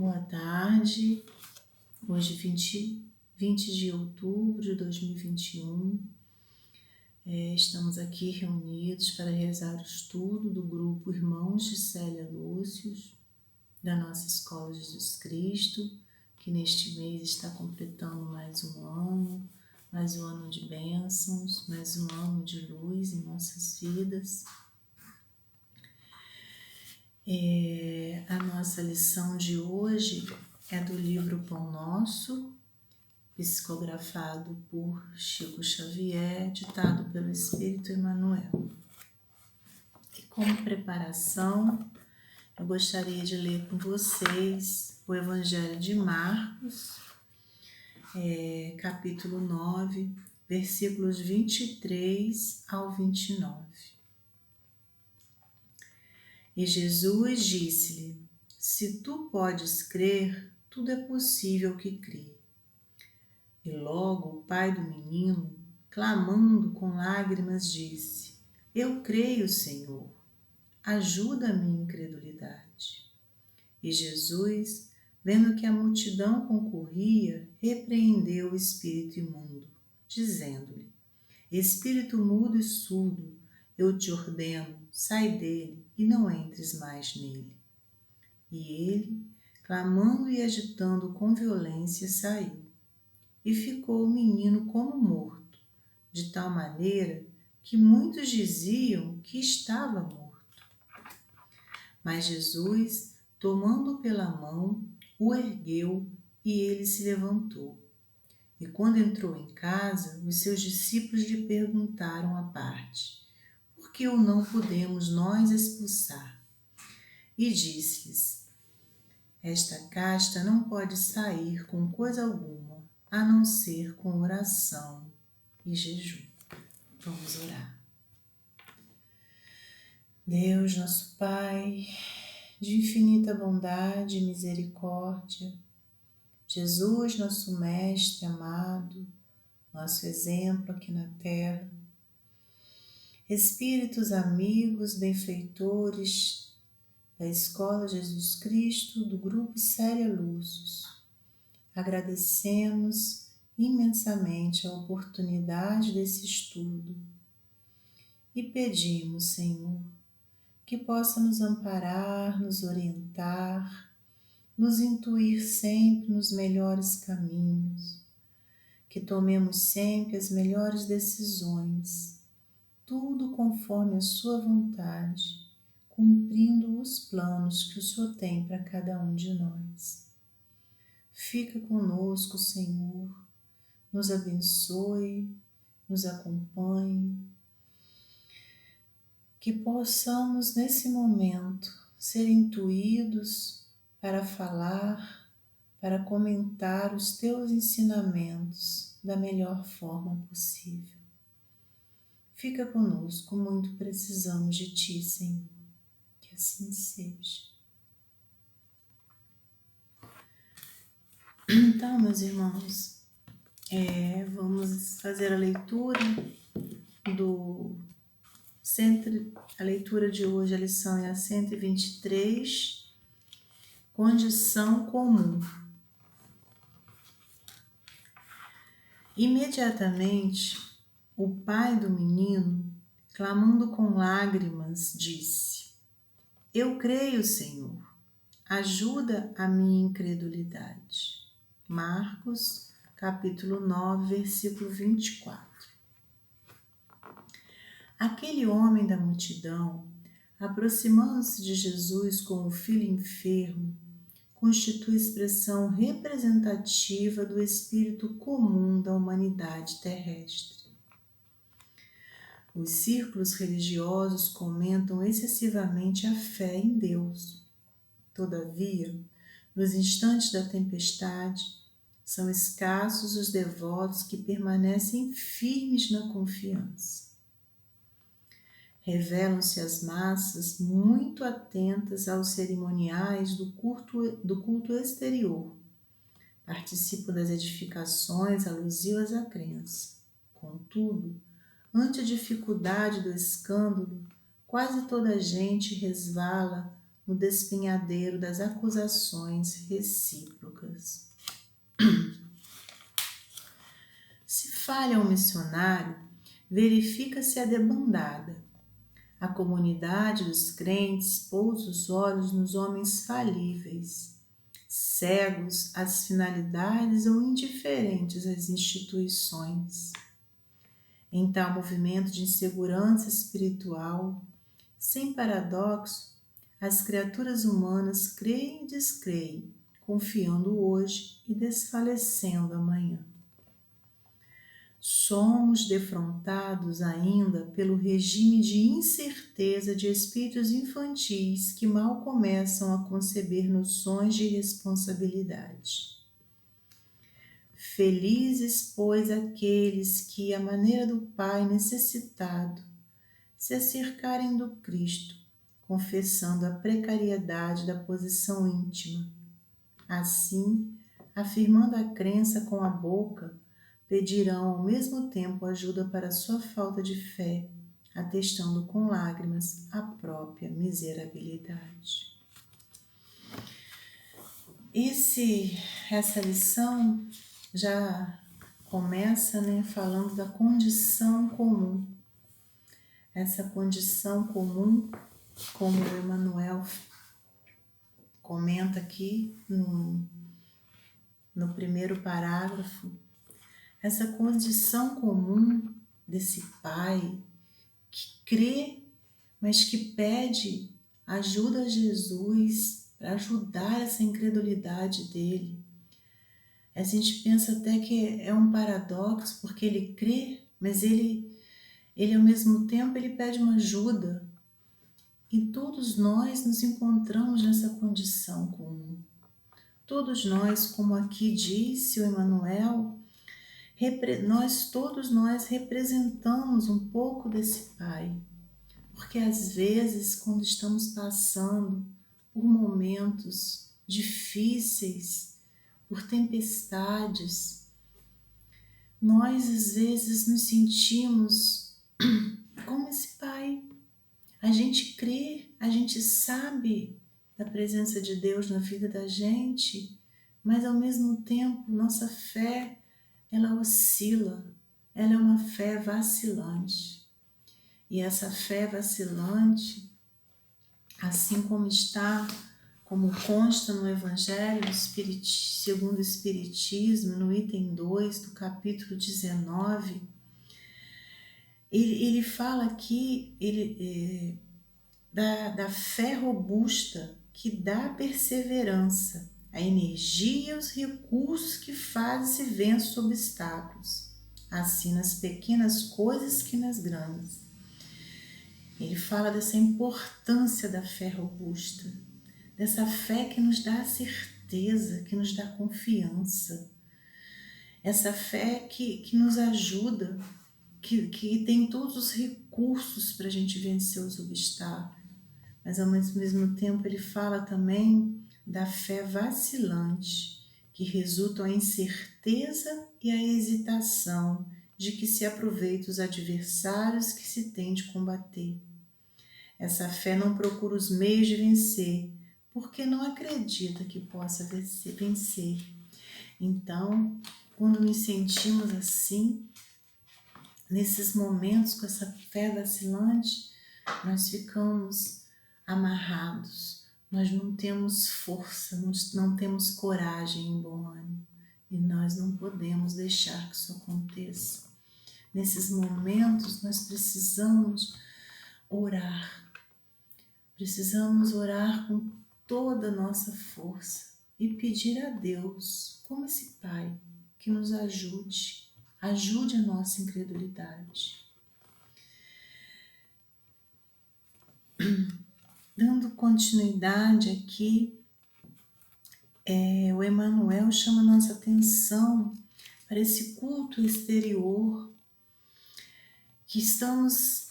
Boa tarde, hoje 20 de outubro de 2021, estamos aqui reunidos para rezar o estudo do grupo Irmãos de Célia Lúcius, da nossa Escola Jesus Cristo, que neste mês está completando mais um ano de bênçãos, mais um ano de luz em nossas vidas. A nossa lição de hoje é do livro Pão Nosso, psicografado por Chico Xavier, ditado pelo Espírito Emmanuel. E como preparação, eu gostaria de ler com vocês o Evangelho de Marcos, capítulo 9, versículos 23 ao 29. E Jesus disse-lhe: se tu podes crer, tudo é possível que crê. E logo o pai do menino, clamando com lágrimas, disse: eu creio, Senhor, ajuda a minha incredulidade. E Jesus, vendo que a multidão concorria, repreendeu o espírito imundo, dizendo-lhe: espírito mudo e surdo, eu te ordeno, sai dele e não entres mais nele. E ele, clamando e agitando com violência, saiu. E ficou o menino como morto, de tal maneira que muitos diziam que estava morto. Mas Jesus, tomando-o pela mão, o ergueu e ele se levantou. E quando entrou em casa, os seus discípulos lhe perguntaram à parte: por que o não podemos nós expulsar? E disse-lhes: esta casta não pode sair com coisa alguma, a não ser com oração e jejum. Vamos orar. Deus, nosso Pai, de infinita bondade e misericórdia, Jesus, nosso Mestre amado, nosso exemplo aqui na Terra, Espíritos amigos, benfeitores da Escola Jesus Cristo, do Grupo Célia Lúcius, agradecemos imensamente a oportunidade desse estudo e pedimos, Senhor, que possa nos amparar, nos orientar, nos intuir sempre nos melhores caminhos, que tomemos sempre as melhores decisões, tudo conforme a sua vontade, cumprindo os planos que o Senhor tem para cada um de nós. Fica conosco, Senhor, nos abençoe, nos acompanhe, que possamos nesse momento ser intuídos para falar, para comentar os teus ensinamentos da melhor forma possível. Fica conosco, muito precisamos de Ti, Senhor, que assim seja. Então, meus irmãos, vamos fazer a leitura a leitura de hoje, a lição é a 123, condição comum. Imediatamente, o pai do menino, clamando com lágrimas, disse: eu creio, Senhor, ajuda a minha incredulidade. Marcos, capítulo 9, versículo 24. Aquele homem da multidão, aproximando-se de Jesus com o filho enfermo, constitui expressão representativa do espírito comum da humanidade terrestre. Os círculos religiosos comentam excessivamente a fé em Deus. Todavia, nos instantes da tempestade, são escassos os devotos que permanecem firmes na confiança. Revelam-se as massas muito atentas aos cerimoniais do culto exterior. Participam das edificações alusivas à crença. Contudo, ante a dificuldade do escândalo, quase toda a gente resvala no despenhadeiro das acusações recíprocas. Se falha um missionário, verifica-se a debandada. A comunidade dos crentes pousa os olhos nos homens falíveis, cegos às finalidades ou indiferentes às instituições. Em tal movimento de insegurança espiritual, sem paradoxo, as criaturas humanas creem e descreem, confiando hoje e desfalecendo amanhã. Somos defrontados ainda pelo regime de incerteza de espíritos infantis que mal começam a conceber noções de responsabilidade. Felizes, pois, aqueles que, à maneira do Pai necessitado, se acercarem do Cristo, confessando a precariedade da posição íntima. Assim, afirmando a crença com a boca, pedirão ao mesmo tempo ajuda para sua falta de fé, atestando com lágrimas a própria miserabilidade. Essa lição já começa, falando da condição comum. Essa condição comum, como o Emmanuel comenta aqui no primeiro parágrafo, essa condição comum desse pai que crê, mas que pede ajuda a Jesus para ajudar essa incredulidade dele. A gente pensa até que é um paradoxo, porque ele crê, mas ele ao mesmo tempo ele pede uma ajuda. E todos nós nos encontramos nessa condição comum. Todos nós, como aqui disse o Emmanuel, todos nós representamos um pouco desse Pai. Porque às vezes, quando estamos passando por momentos difíceis, por tempestades, nós às vezes nos sentimos como esse Pai. A gente crê, a gente sabe da presença de Deus na vida da gente, mas ao mesmo tempo nossa fé, ela oscila, ela é uma fé vacilante. E essa fé vacilante, assim como consta no Evangelho segundo o Espiritismo, no item 2 do capítulo 19, ele fala aqui da fé robusta que dá perseverança, a energia e os recursos que fazem se vencer obstáculos, assim nas pequenas coisas que nas grandes. Ele fala dessa importância da fé robusta, dessa fé que nos dá certeza, que nos dá confiança, essa fé que nos ajuda, que tem todos os recursos para a gente vencer os obstáculos. Mas ao mesmo tempo ele fala também da fé vacilante, que resulta a incerteza e a hesitação de que se aproveitam os adversários que se tem de combater. Essa fé não procura os meios de vencer, porque não acredita que possa vencer. Então, quando nos sentimos assim, nesses momentos com essa fé vacilante, nós ficamos amarrados, nós não temos força, não temos coragem em bom ânimo, e nós não podemos deixar que isso aconteça. Nesses momentos, nós precisamos orar com toda a nossa força e pedir a Deus, como esse Pai, que nos ajude a nossa incredulidade. Dando continuidade aqui, o Emmanuel chama nossa atenção para esse culto exterior, que estamos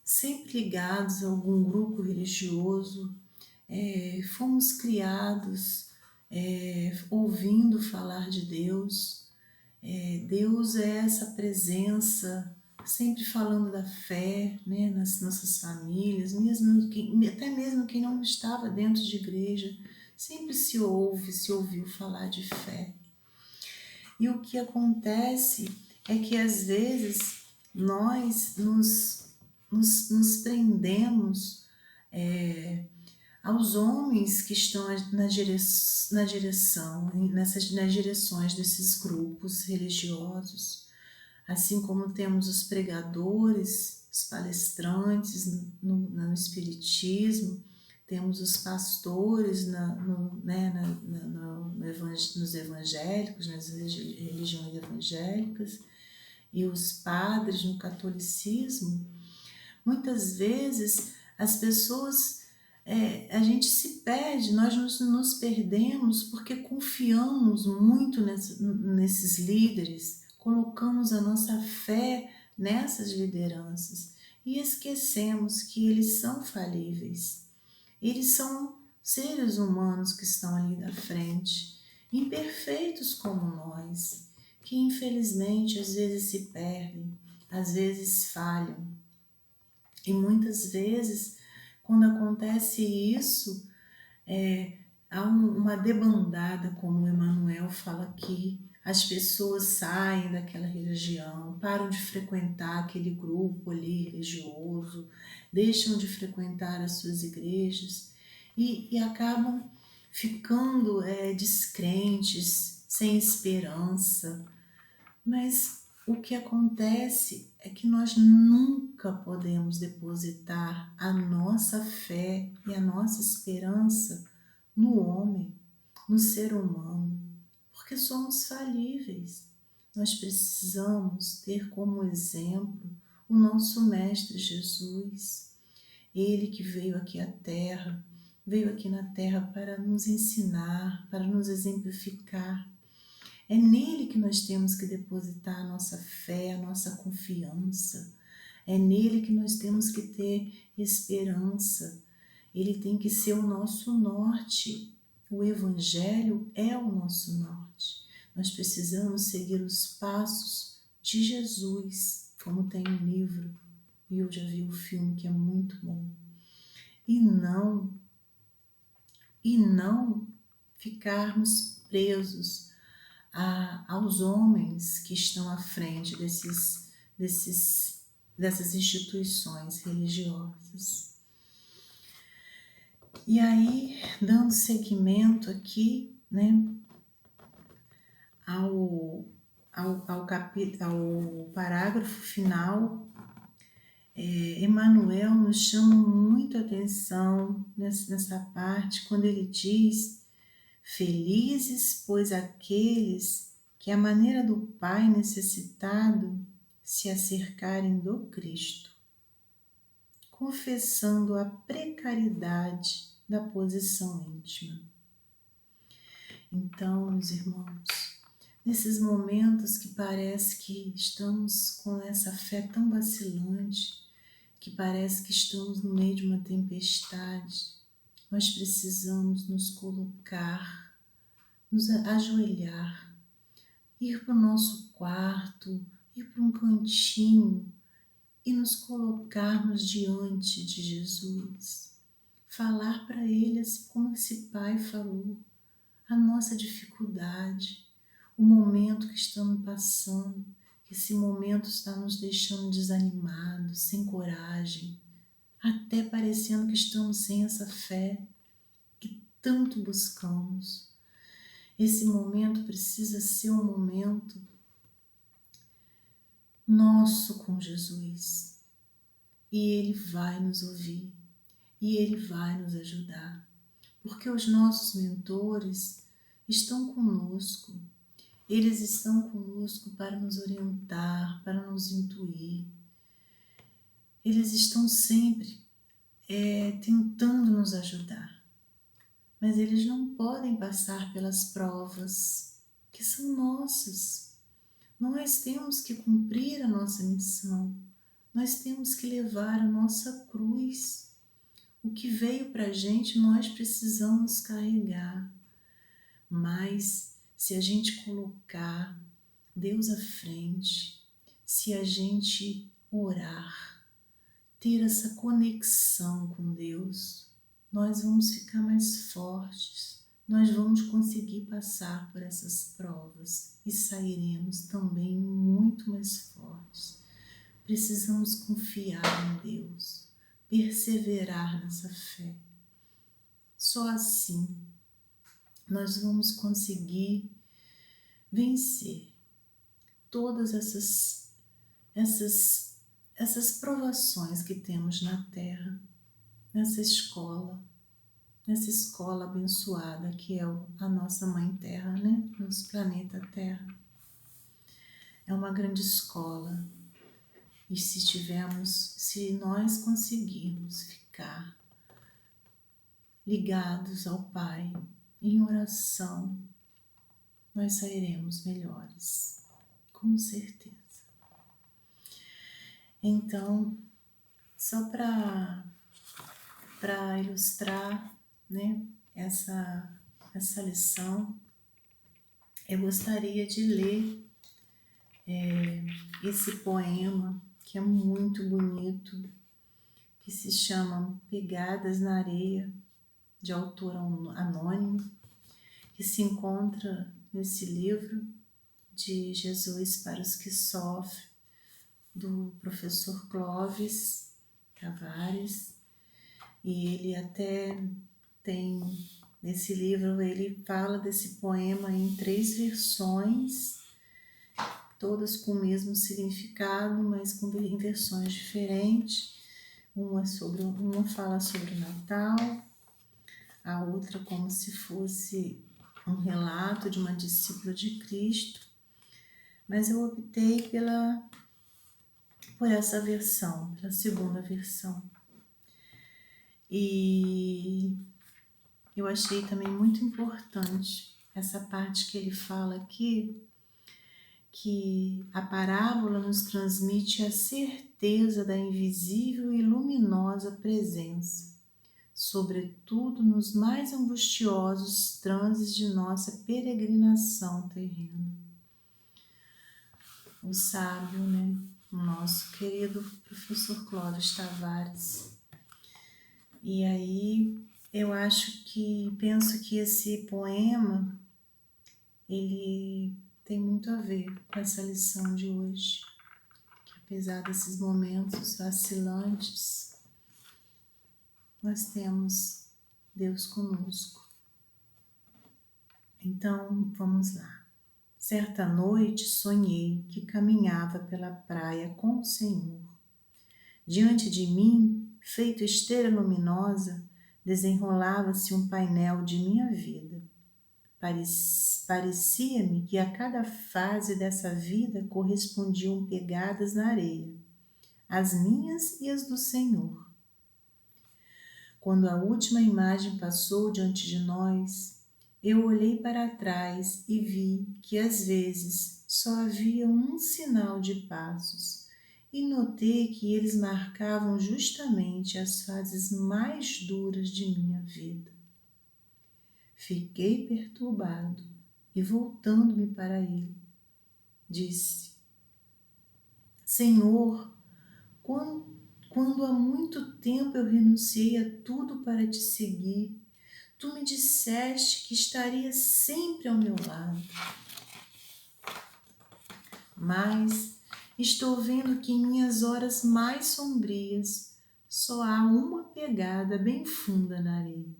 sempre ligados a algum grupo religioso, fomos criados ouvindo falar de Deus. Deus é essa presença sempre falando da fé, né, nas nossas famílias, até mesmo quem não estava dentro de igreja, sempre se ouviu falar de fé. E o que acontece é que às vezes nós nos prendemos aos homens que estão nas direções desses grupos religiosos, assim como temos os pregadores, os palestrantes no espiritismo, temos os pastores nos evangélicos, nas religiões evangélicas, e os padres no catolicismo. Muitas vezes as pessoas, a gente se perde, nós nos perdemos porque confiamos muito nesses líderes, colocamos a nossa fé nessas lideranças e esquecemos que eles são falíveis. Eles são seres humanos que estão ali na frente, imperfeitos como nós, que infelizmente às vezes se perdem, às vezes falham. E muitas vezes, quando acontece isso, há uma debandada, como o Emmanuel fala aqui, as pessoas saem daquela religião, param de frequentar aquele grupo ali religioso, deixam de frequentar as suas igrejas e acabam ficando descrentes, sem esperança. Mas o que acontece é que nós nunca podemos depositar a nossa fé e a nossa esperança no homem, no ser humano, porque somos falíveis. Nós precisamos ter como exemplo o nosso Mestre Jesus, ele que veio aqui à Terra, veio aqui na Terra para nos ensinar, para nos exemplificar. É nele que nós temos que depositar a nossa fé, a nossa confiança. É nele que nós temos que ter esperança. Ele tem que ser o nosso norte. O Evangelho é o nosso norte. Nós precisamos seguir os passos de Jesus, como tem um livro, e eu já vi o filme que é muito bom. E não ficarmos presos aos homens que estão à frente dessas instituições religiosas. E aí, dando seguimento aqui, né, ao parágrafo final, Emmanuel nos chama muito a atenção nessa parte, quando ele diz: felizes, pois, aqueles que, à maneira do Pai necessitado, se acercarem do Cristo, confessando a precariedade da posição íntima. Então, meus irmãos, nesses momentos que parece que estamos com essa fé tão vacilante, que parece que estamos no meio de uma tempestade, nós precisamos nos colocar, nos ajoelhar, ir para o nosso quarto, ir para um cantinho e nos colocarmos diante de Jesus. Falar para Ele, assim como esse pai falou, a nossa dificuldade, o momento que estamos passando, que esse momento está nos deixando desanimados, sem coragem, até parecendo que estamos sem essa fé que tanto buscamos. Esse momento precisa ser um momento nosso com Jesus. E Ele vai nos ouvir. E Ele vai nos ajudar. Porque os nossos mentores estão conosco. Eles estão conosco para nos orientar, para nos intuir. Eles estão sempre tentando nos ajudar. Mas eles não podem passar pelas provas que são nossas. Nós temos que cumprir a nossa missão. Nós temos que levar a nossa cruz. O que veio para a gente, nós precisamos carregar. Mas se a gente colocar Deus à frente, se a gente orar, ter essa conexão com Deus, nós vamos ficar mais fortes, nós vamos conseguir passar por essas provas e sairemos também muito mais fortes. Precisamos confiar em Deus, perseverar nessa fé. Só assim nós vamos conseguir vencer todas essas provações que temos na Terra, nessa escola abençoada que é a nossa Mãe Terra, né? Nosso planeta Terra. É uma grande escola. E se nós conseguirmos ficar ligados ao Pai, em oração, nós sairemos melhores, com certeza. Então, só para ilustrar, né, essa lição, eu gostaria de ler esse poema que é muito bonito, que se chama Pegadas na Areia, de autor anônimo, que se encontra nesse livro de Jesus para os que sofrem, do professor Clóvis Tavares. E ele até tem, nesse livro, ele fala desse poema em 3 versões, todas com o mesmo significado, mas em versões diferentes. Uma fala sobre o Natal, a outra como se fosse um relato de uma discípula de Cristo, mas eu optei por essa versão, pela segunda versão. E eu achei também muito importante essa parte que ele fala aqui, que a parábola nos transmite a certeza da invisível e luminosa presença, sobretudo nos mais angustiosos transes de nossa peregrinação terrena. O sábio, né? O nosso querido professor Clóvis Tavares. E aí eu penso que esse poema, ele tem muito a ver com essa lição de hoje, que apesar desses momentos vacilantes, nós temos Deus conosco. Então, vamos lá. Certa noite sonhei que caminhava pela praia com o Senhor. Diante de mim, feito esteira luminosa, desenrolava-se um painel de minha vida. Parecia-me que a cada fase dessa vida correspondiam pegadas na areia, as minhas e as do Senhor. Quando a última imagem passou diante de nós, eu olhei para trás e vi que às vezes só havia um sinal de passos e notei que eles marcavam justamente as fases mais duras de minha vida. Fiquei perturbado e voltando-me para ele, disse: Senhor, quando há muito tempo eu renunciei a tudo para te seguir, tu me disseste que estaria sempre ao meu lado. Mas estou vendo que em minhas horas mais sombrias só há uma pegada bem funda na areia.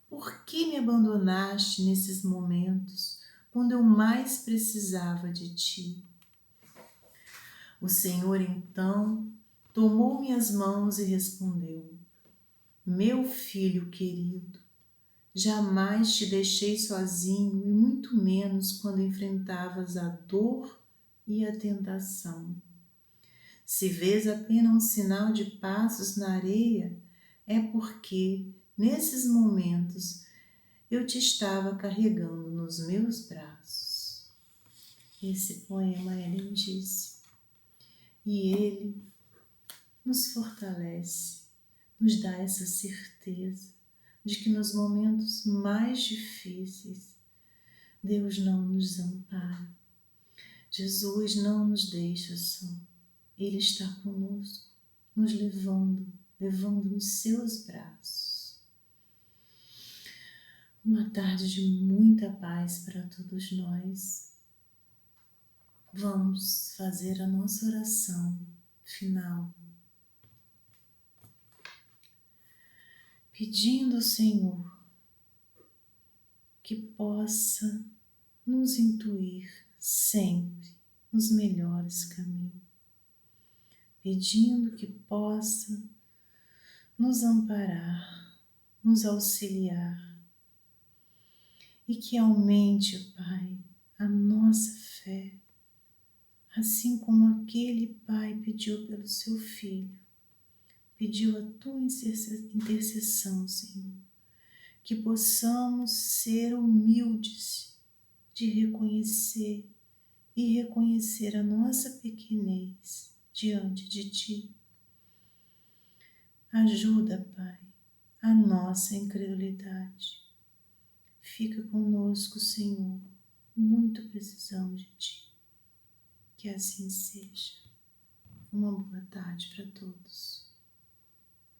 Por que me abandonaste nesses momentos, quando eu mais precisava de ti? O Senhor então tomou minhas mãos e respondeu: Meu filho querido, jamais te deixei sozinho e muito menos quando enfrentavas a dor e a tentação. Se vês apenas um sinal de passos na areia, é porque, nesses momentos, eu te estava carregando nos meus braços. Esse poema é lindíssimo e ele nos fortalece, nos dá essa certeza de que nos momentos mais difíceis, Deus não nos ampara. Jesus não nos deixa só. Ele está conosco, nos levando nos seus braços. Uma tarde de muita paz para todos nós. Vamos fazer a nossa oração final, pedindo ao Senhor que possa nos intuir sempre nos melhores caminhos, pedindo que possa nos amparar, nos auxiliar e que aumente, Pai, a nossa fé, assim como aquele pai pediu pelo seu filho, pediu a tua intercessão, Senhor, que possamos ser humildes de reconhecer a nossa pequenez diante de Ti. Ajuda, Pai, a nossa incredulidade. Fica conosco, Senhor, muito precisamos de Ti. Que assim seja. Uma boa tarde para todos.